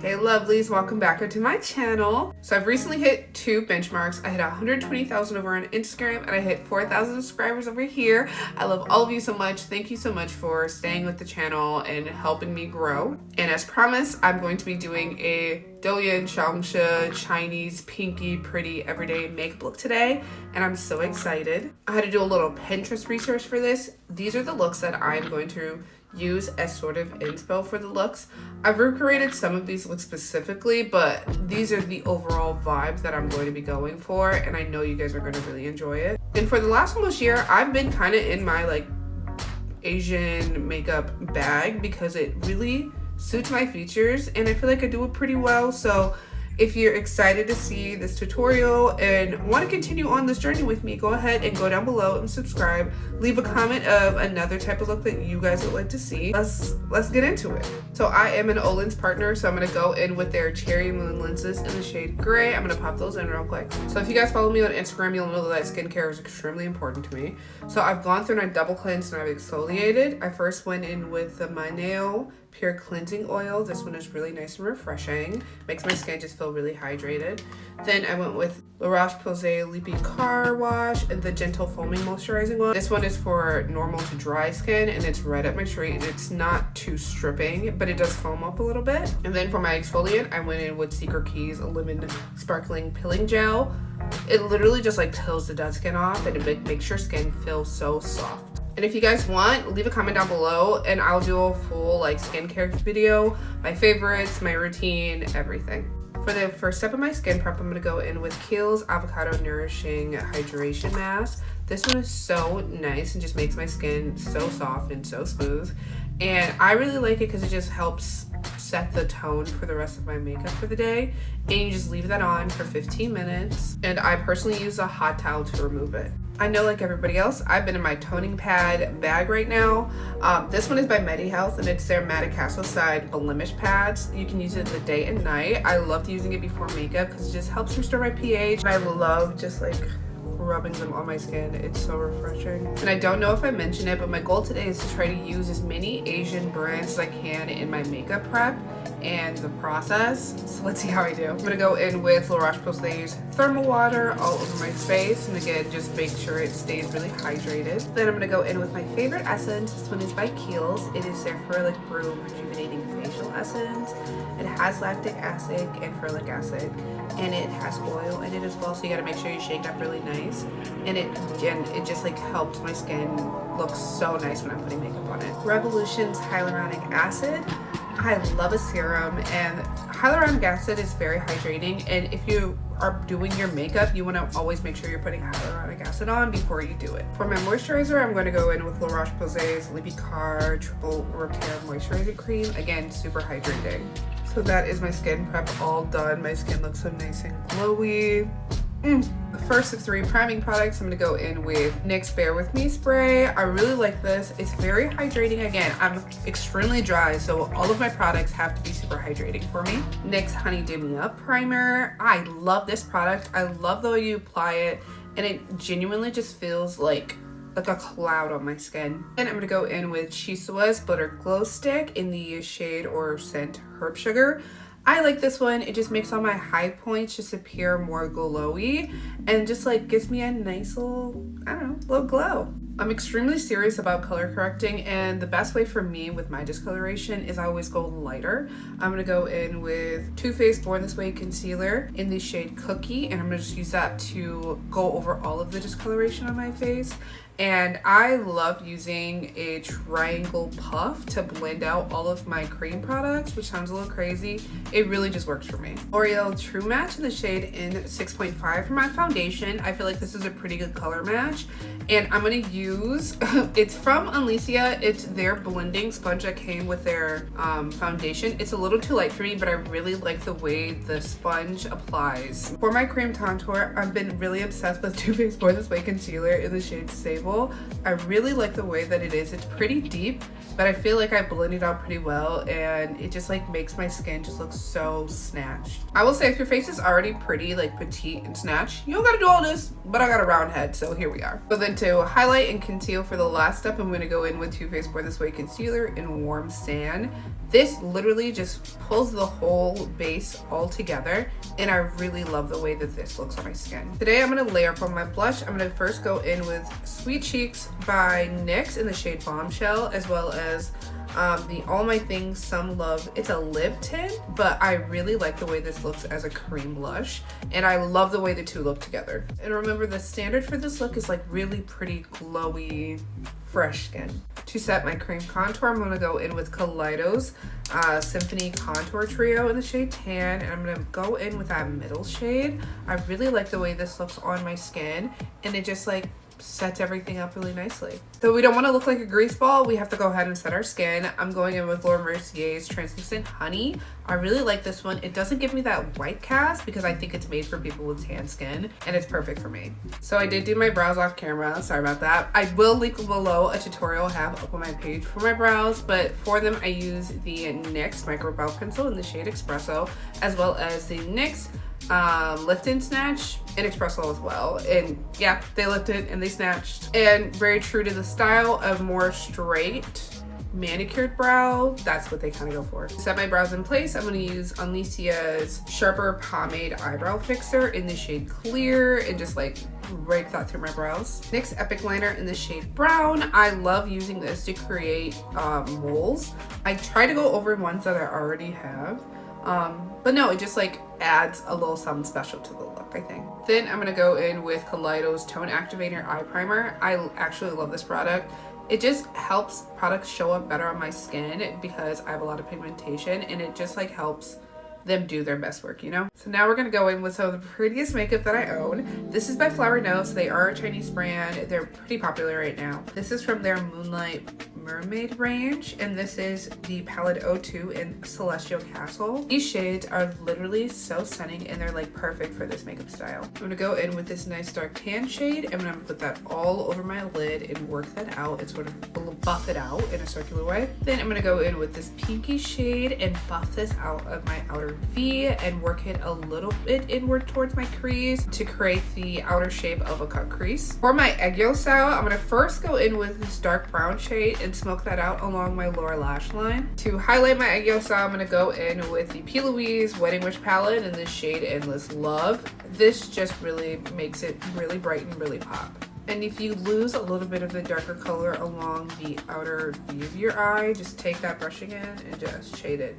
Hey lovelies, welcome back to my channel. So I've recently hit 2 benchmarks. I hit 120,000 over on Instagram and I hit 4,000 subscribers over here. I love all of you so much. Thank you so much for staying with the channel and helping me grow. And as promised, I'm going to be doing a Douyin Shangsha Chinese pinky pretty everyday makeup look today, and I'm so excited. I had to do a little Pinterest research for this. These are the looks that I'm going to use as sort of inspo for the looks. I've recreated some of these looks specifically, but these are the overall vibe that I'm going to be going for, and I know you guys are going to really enjoy it. And for the last almost year, I've been kind of in my like Asian makeup bag because it really suits my features and I feel like I do it pretty well. So if you're excited to see this tutorial and want to continue on this journey with me, go ahead and go down below and subscribe. Leave a comment of another type of look that you guys would like to see. Let's get into it. So I am an Olin's partner, so I'm going to go in with their Cherry Moon lenses in the shade gray. I'm going to pop those in real quick. So if you guys follow me on Instagram, you'll know that skincare is extremely important to me. So I've gone through and I double cleansed and I've exfoliated. I first went in with the Maneo Pure Cleansing Oil. This one is really nice and refreshing. Makes my skin just feel really hydrated. Then I went with La Roche-Posay Leapy Car Wash and the Gentle Foaming Moisturizing one. This one is for normal to dry skin and it's right up my street and it's not too stripping, but it does foam up a little bit. And then for my exfoliant, I went in with Secret Keys Lemon Sparkling Pilling Gel. It literally just like peels the dead skin off and it makes your skin feel so soft. And if you guys want, leave a comment down below and I'll do a full like skincare video, my favorites, my routine, everything. For the first step of my skin prep, I'm going to go in with Kiehl's Avocado Nourishing Hydration Mask. This one is so nice and just makes my skin so soft and so smooth. And I really like it because it just helps set the tone for the rest of my makeup for the day. And you just leave that on for 15 minutes. And I personally use a hot towel to remove it. I know like everybody else, I've been in my toning pad bag right now. This one is by MediHealth and it's their Madagascar Blemish pads. You can use it the day and night. I loved using it before makeup because it just helps restore my pH. And I love just like rubbing them on my skin. It's so refreshing. And I don't know if I mentioned it, but my goal today is to try to use as many Asian brands as I can in my makeup prep and the process. So let's see how I do. I'm gonna go in with La Roche-Posay's thermal water all over my face, and again just make sure it stays really hydrated. Then I'm gonna go in with my favorite essence. This one is by Kiehl's. It is their Ferulic Brew Rejuvenating Facial Essence. It has lactic acid and ferulic acid, and it has oil in it as well, so you gotta make sure you shake it up really nice. And it just like helps my skin look so nice when I'm putting makeup on it. Revolution's Hyaluronic Acid. I love a serum, and hyaluronic acid is very hydrating, and if you are doing your makeup, you want to always make sure you're putting hyaluronic acid on before you do it. For my moisturizer, I'm going to go in with La Roche-Posay's Leapy Car Triple Repair Moisturizer Cream. Again, super hydrating. So that is my skin prep all done. My skin looks so nice and glowy. The first of 3 priming products, I'm going to go in with NYX Bear With Me spray. I really like this. It's very hydrating. Again, I'm extremely dry, so all of my products have to be super hydrating for me. NYX Honey Do Me Up primer. I love this product. I love the way you apply it, and it genuinely just feels like a cloud on my skin. And I'm going to go in with Chisawa's Butter Glow Stick in the shade or scent Herb Sugar. I like this one. It just makes all my high points just appear more glowy and just like gives me a nice little, I don't know, little glow. I'm extremely serious about color correcting, and the best way for me with my discoloration is I always go lighter. I'm gonna go in with Too Faced Born This Way concealer in the shade Cookie, and I'm gonna just use that to go over all of the discoloration on my face. And I love using a triangle puff to blend out all of my cream products, which sounds a little crazy. It really just works for me. L'Oreal True Match in the shade in 6.5 for my foundation. I feel like this is a pretty good color match. And I'm gonna use, it's from Alicia. It's their blending sponge that came with their foundation. It's a little too light for me, but I really like the way the sponge applies. For my cream contour, I've been really obsessed with Too Faced Born This Way concealer in the shade Sable. I really like the way that it is. It's pretty deep, but I feel like I blend it out pretty well, and it just like makes my skin just look so snatched. I will say if your face is already pretty like petite and snatched, you don't gotta do all this, but I got a round head, so here we are. So then to highlight and and conceal for the last step, I'm going to go in with Too Faced Born This Way Concealer in Warm Sand. This literally just pulls the whole base all together, and I really love the way that this looks on my skin. Today I'm going to layer up on my blush. I'm going to first go in with Sweet Cheeks by NYX in the shade Bombshell, as well as the All My Things Some Love. It's a lip tint, but I really like the way this looks as a cream blush, and I love the way the two look together. And remember, the standard for this look is like really pretty glowy fresh skin. To set my cream contour, I'm going to go in with Kaleidos Symphony Contour Trio in the shade Tan, and I'm going to go in with that middle shade. I really like the way this looks on my skin, and it just like sets everything up really nicely. So we don't want to look like a grease ball, we have to go ahead and set our skin. I'm going in with Laura Mercier's Translucent Honey. I really like this one. It doesn't give me that white cast because I think it's made for people with tan skin, and it's perfect for me. So I did do my brows off camera, sorry about that. I will link below a tutorial I have up on my page for my brows, but for them I use the NYX Micro Brow Pencil in the shade Espresso, as well as the NYX Lift and Snatch in Espresso as well. And yeah, they lifted and they snatched, and very true to the style of more straight manicured brow, that's what they kind of go for. To set my brows in place, I'm going to use Alicia's Sharper Pomade Eyebrow Fixer in the shade Clear and just like rake that through my brows. NYX Epic Liner in the shade Brown. I love using this to create moles. I try to go over ones that I already have, but no, it just like adds a little something special to the look, I think. Then I'm going to go in with Kaleidos Tone Activator Eye Primer. I actually love this product. It just helps products show up better on my skin because I have a lot of pigmentation, and it just like helps them do their best work, you know? So now we're gonna go in with some of the prettiest makeup that I own. This is by Flower Notes. They are a Chinese brand. They're pretty popular right now. This is from their Moonlight Mermaid range, and this is the palette O2 in Celestial Castle. These shades are literally so stunning, and they're like perfect for this makeup style. I'm gonna go in with this nice dark tan shade, and I'm gonna put that all over my lid and work that out and sort of buff it out in a circular way. Then I'm gonna go in with this pinky shade and buff this out of my outer V and work it a little bit inward towards my crease to create the outer shape of a cut crease. For my egg yolk style, I'm gonna first go in with this dark brown shade and smoke that out along my lower lash line. To highlight my egg yolk style, I'm gonna go in with the P. Louise Wedding Wish palette in this shade Endless Love. This just really makes it really bright and really pop. And if you lose a little bit of the darker color along the outer V of your eye, just take that brush again and just shade it.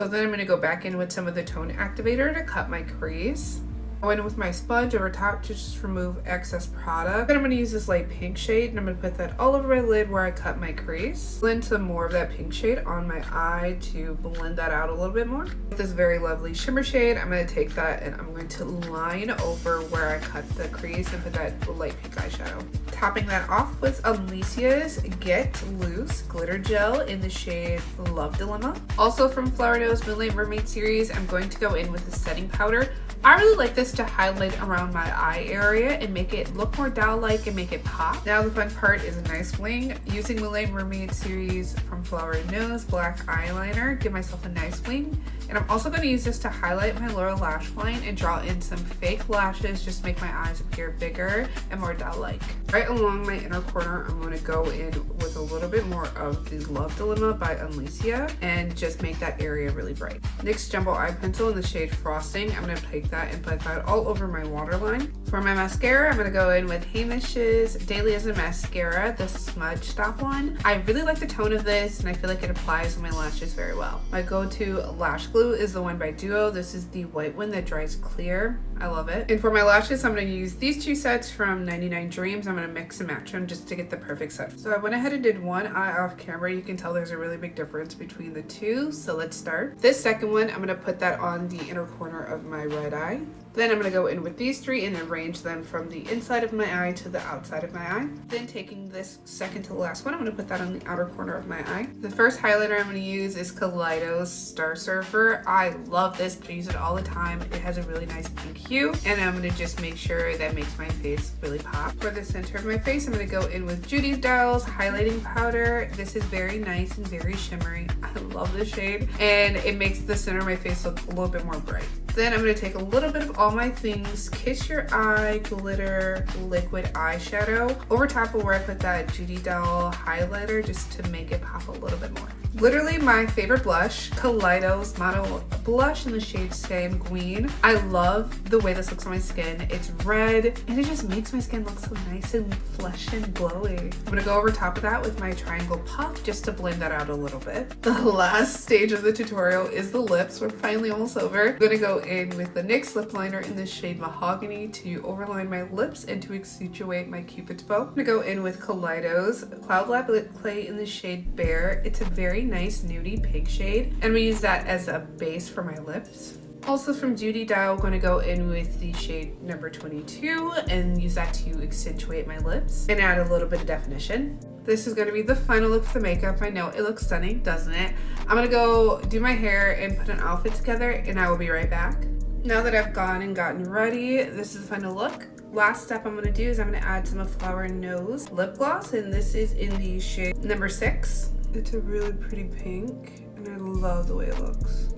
So then I'm going to go back in with some of the tone activator to cut my crease. Go in with my sponge over top to just remove excess product. Then I'm going to use this light pink shade, and I'm going to put that all over my lid where I cut my crease. Blend some more of that pink shade on my eye to blend that out a little bit more. With this very lovely shimmer shade, I'm going to take that and I'm going to line over where I cut the crease and put that light pink eyeshadow. Topping that off with Alicia's Get Loose Glitter Gel in the shade Love Dilemma. Also from Flower Notes Moonlight Mermaid series, I'm going to go in with the setting powder. I really like this to highlight around my eye area and make it look more doll-like and make it pop. Now the fun part is a nice wing. Using Moonlight Mermaid series from Flower Nose black eyeliner, give myself a nice wing. And I'm also going to use this to highlight my lower lash line and draw in some fake lashes, just make my eyes appear bigger and more doll-like. Right along my inner corner, I'm going to go in with a little bit more of the Love Dilemma by Alicia and just make that area really bright. NYX Jumbo Eye Pencil in the shade Frosting. I'm going to take that and put that all over my waterline. For my mascara, I'm going to go in with Hamish's Daily as a Mascara, the Smudge Stop one. I really like the tone of this, and I feel like it applies on my lashes very well. My go-to lash glue is the one by Duo. This is the white one that dries clear. I love it. And for my lashes, I'm going to use these two sets from 99 Dreams. I'm going to mix and match them just to get the perfect set. So I went ahead and did one eye off camera. You can tell there's a really big difference between the two. So let's start. This second one, I'm going to put that on the inner corner of my right eye. Then I'm going to go in with these three and arrange them from the inside of my eye to the outside of my eye. Then taking this second to the last one, I'm going to put that on the outer corner of my eye. The first highlighter I'm going to use is Kaleidos Star Surfer. I love this. I use it all the time. It has a really nice pink hue, and I'm going to just make sure that makes my face really pop. For the center of my face, I'm going to go in with Judy's Dials highlighting powder. This is very nice and very shimmery. I love this shade, and it makes the center of my face look a little bit more bright. Then I'm going to take a little bit of all my things Kiss Your Eye Glitter Liquid Eyeshadow over top of where I put that Judy Doll highlighter just to make it pop a little bit more. Literally my favorite blush, Kaleidos Mono Blush in the shade Sanguine. I love the way this looks on my skin. It's red and it just makes my skin look so nice and flush and glowy. I'm gonna go over top of that with my triangle puff just to blend that out a little bit. The last stage of the tutorial is the lips. We're finally almost over. I'm gonna go in with the NYX lip liner in the shade Mahogany to overline my lips and to accentuate my Cupid's bow. I'm gonna go in with Kaleidos Cloud Lab Lip Clay in the shade Bear. It's a very nice nudie pink shade, and I'm gonna use that as a base for my lips. Also from Judy Doll, I'm going to go in with the shade number 22 and use that to accentuate my lips and add a little bit of definition. This is going to be the final look for the makeup. I know it looks stunning, doesn't it? I'm going to go do my hair and put an outfit together, and I will be right back. Now that I've gone and gotten ready, this is the final look. Last step I'm going to do is I'm going to add some of Flower Nose lip gloss, and this is in the shade number 6. It's a really pretty pink, and I love the way it looks.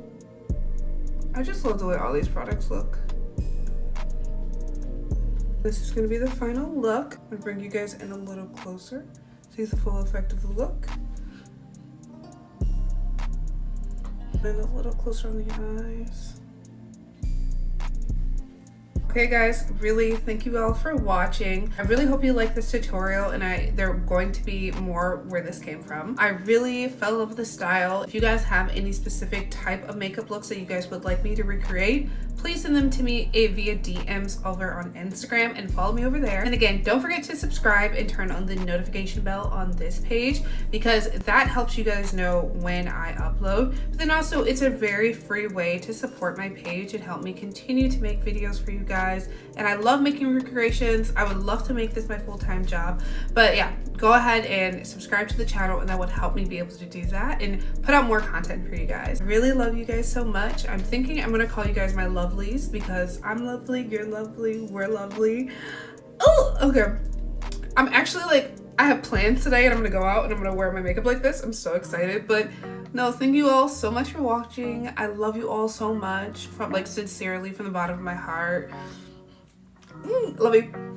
I just love the way all these products look. This is going to be the final look. I'm going to bring you guys in a little closer. See the full effect of the look. And a little closer on the eyes. Okay guys, really thank you all for watching. I really hope you like this tutorial, and there are going to be more where this came from. I really fell in love with the style. If you guys have any specific type of makeup looks that you guys would like me to recreate, please send them to me via DMs over on Instagram and follow me over there. And again, don't forget to subscribe and turn on the notification bell on this page, because that helps you guys know when I upload. But then also, it's a very free way to support my page and help me continue to make videos for you guys. And I love making recreations. I would love to make this my full-time job. But yeah, go ahead and subscribe to the channel, and that would help me be able to do that and put out more content for you guys. I really love you guys so much. I'm thinking I'm gonna call you guys my lovelies, because I'm lovely, you're lovely, we're lovely. Oh, okay. I'm actually like, I have plans today, and I'm gonna go out and I'm gonna wear my makeup like this. I'm so excited. But no, thank you all so much for watching. I love you all so much, from like sincerely from the bottom of my heart. Love you.